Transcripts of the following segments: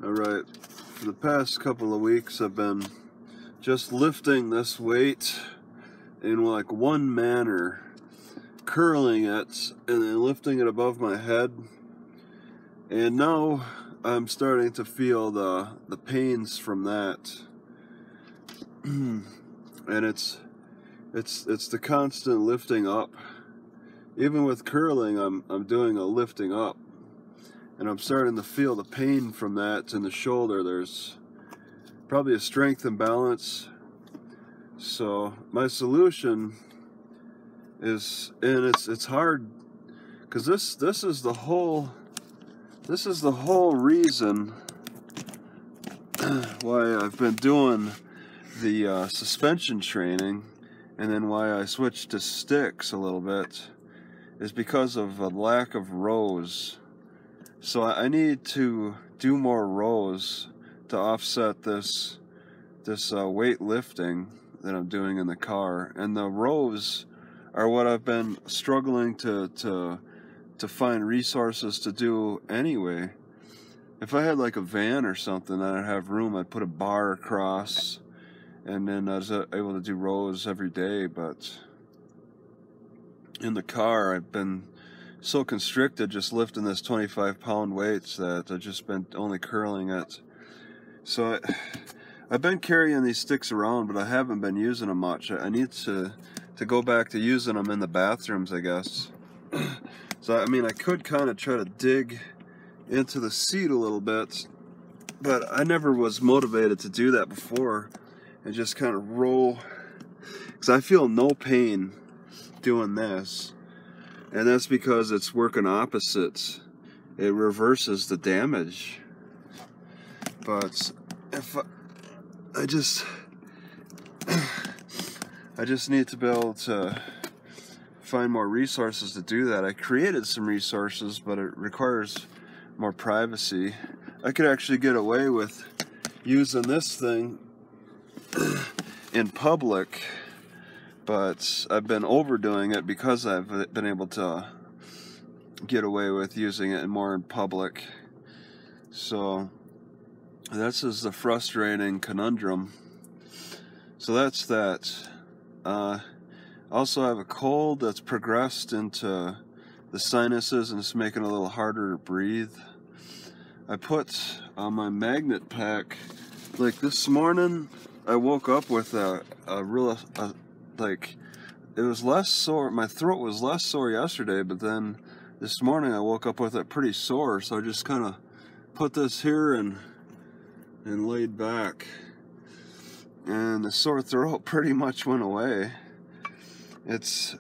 Alright, for the past couple of weeks I've been just lifting this weight in like one manner, curling it and then lifting it above my head, and now I'm starting to feel the pains from that. And it's the constant lifting up. Even with curling, I'm doing a lifting up, and I'm starting to feel the pain from that in the shoulder. There's probably a strength imbalance. So my solution is, and it's hard because this is the whole reason why I've been doing the suspension training, and then why I switched to sticks a little bit, is because of a lack of rows. So I need to do more rows to offset this weight lifting that I'm doing in the car. And the rows are what I've been struggling to find resources to do anyway. If I had like a van or something, I'd have room. I'd put a bar across, and then I was able to do rows every day. But in the car, I've been so constricted just lifting this 25-pound weights that I've just been only curling it. So I've been carrying these sticks around, but I haven't been using them much. I need to go back to using them in the bathrooms, I guess. So I mean, I could kind of try to dig into the seat a little bit, but I never was motivated to do that before, and just kind of roll, because I feel no pain doing this. And that's because it's working opposite. It reverses the damage. But if I just need to be able to find more resources to do that. I created some resources, but it requires more privacy. I could actually get away with using this thing in public, but I've been overdoing it because I've been able to get away with using it more in public. So this is the frustrating conundrum. So that's that. Also, I have a cold that's progressed into the sinuses, and it's making it a little harder to breathe. I put on my magnet pack, like this morning I woke up with like, it was less sore. My throat was less sore yesterday, but then this morning I woke up with it pretty sore, so I just kind of put this here and laid back, and the sore throat pretty much went away. It's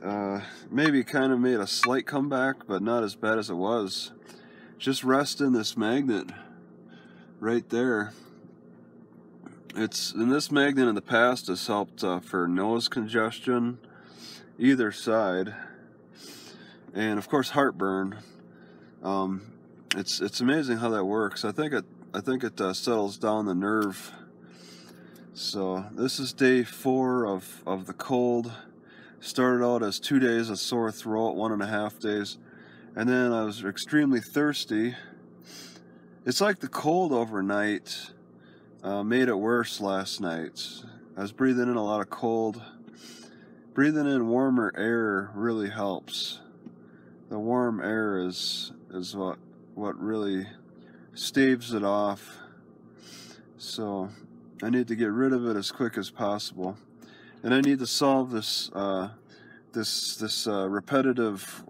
maybe kind of made a slight comeback, but not as bad as it was. Just resting this magnet right there. And this magnet in the past has helped for nose congestion, either side, and of course heartburn. It's amazing how that works. I think it settles down the nerve. So this is day 4 of the cold. Started out as 2 days of sore throat, 1.5 days, and then I was extremely thirsty. It's like the cold overnight made it worse last night. I was breathing in a lot of cold. Breathing in warmer air really helps. The warm air is what really staves it off. So I need to get rid of it as quick as possible, and I need to solve this repetitive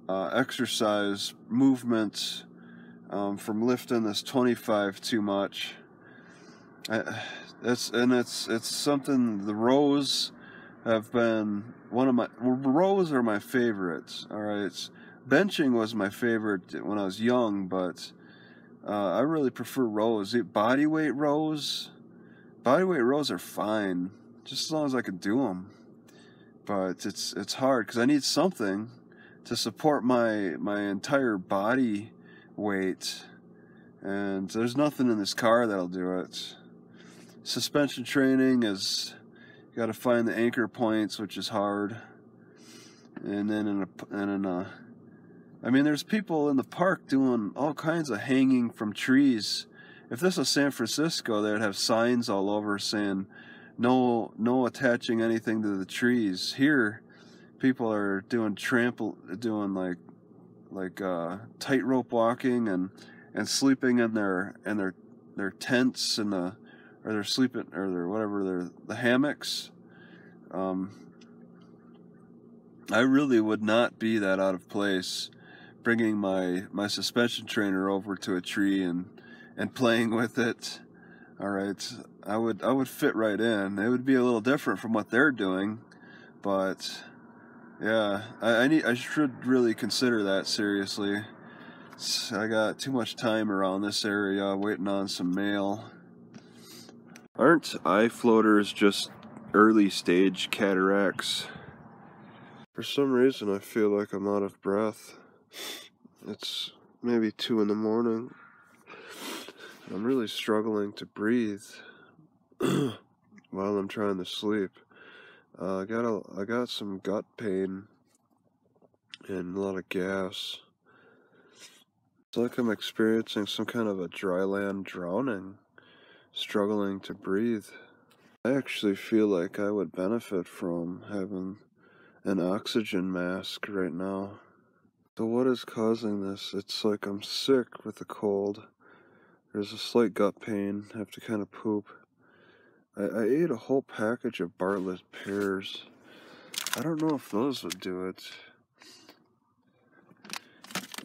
exercise movement from lifting this 25 too much. It's something. The rows have been rows are my favorites. All right, benching was my favorite when I was young, but I really prefer rows. Body weight rows are fine, just as long as I can do them. But it's hard because I need something to support my entire body weight, and there's nothing in this car that'll do it. Suspension training is, you got to find the anchor points, which is hard, and then I mean, there's people in the park doing all kinds of hanging from trees. If this was San Francisco, they'd have signs all over saying, no attaching anything to the trees. Here, people are doing tightrope walking and sleeping in their tents and or they're sleeping or their whatever the hammocks. I really would not be that out of place bringing my suspension trainer over to a tree and playing with it. All right, I would fit right in. It would be a little different from what they're doing, but yeah, I should really consider that seriously. I got too much time around this area waiting on some mail. Aren't eye floaters just early stage cataracts? For some reason I feel like I'm out of breath. It's maybe 2 in the morning. I'm really struggling to breathe while I'm trying to sleep. I got some gut pain and a lot of gas. It's like I'm experiencing some kind of a dry land drowning, struggling to breathe. I actually feel like I would benefit from having an oxygen mask right now. So what is causing this? It's like I'm sick with a cold. There's a slight gut pain. I have to kind of poop. I ate a whole package of Bartlett pears. I don't know if those would do it.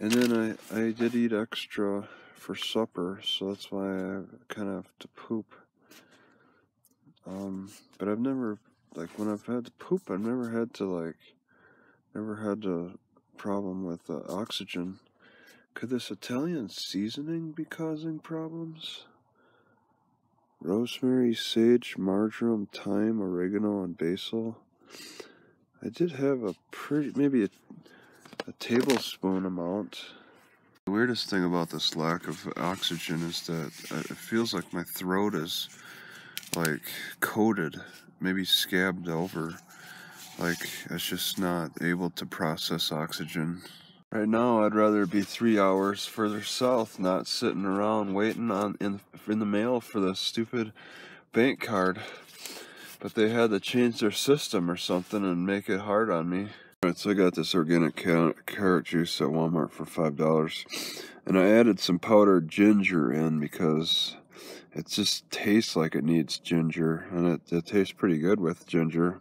And then I did eat extra for supper, so that's why I kind of have to poop. But I've never, when I've had to poop, I've never had a problem with oxygen. Could this Italian seasoning be causing problems? Rosemary, sage, marjoram, thyme, oregano, and basil. I did have maybe a tablespoon amount. The weirdest thing about this lack of oxygen is that it feels like my throat is coated, maybe scabbed over. It's just not able to process oxygen. Right now, I'd rather be 3 hours further south, not sitting around waiting in the mail for the stupid bank card. But they had to change their system or something and make it hard on me. Alright, so I got this organic carrot juice at Walmart for $5. And I added some powdered ginger in because it just tastes like it needs ginger. And it tastes pretty good with ginger.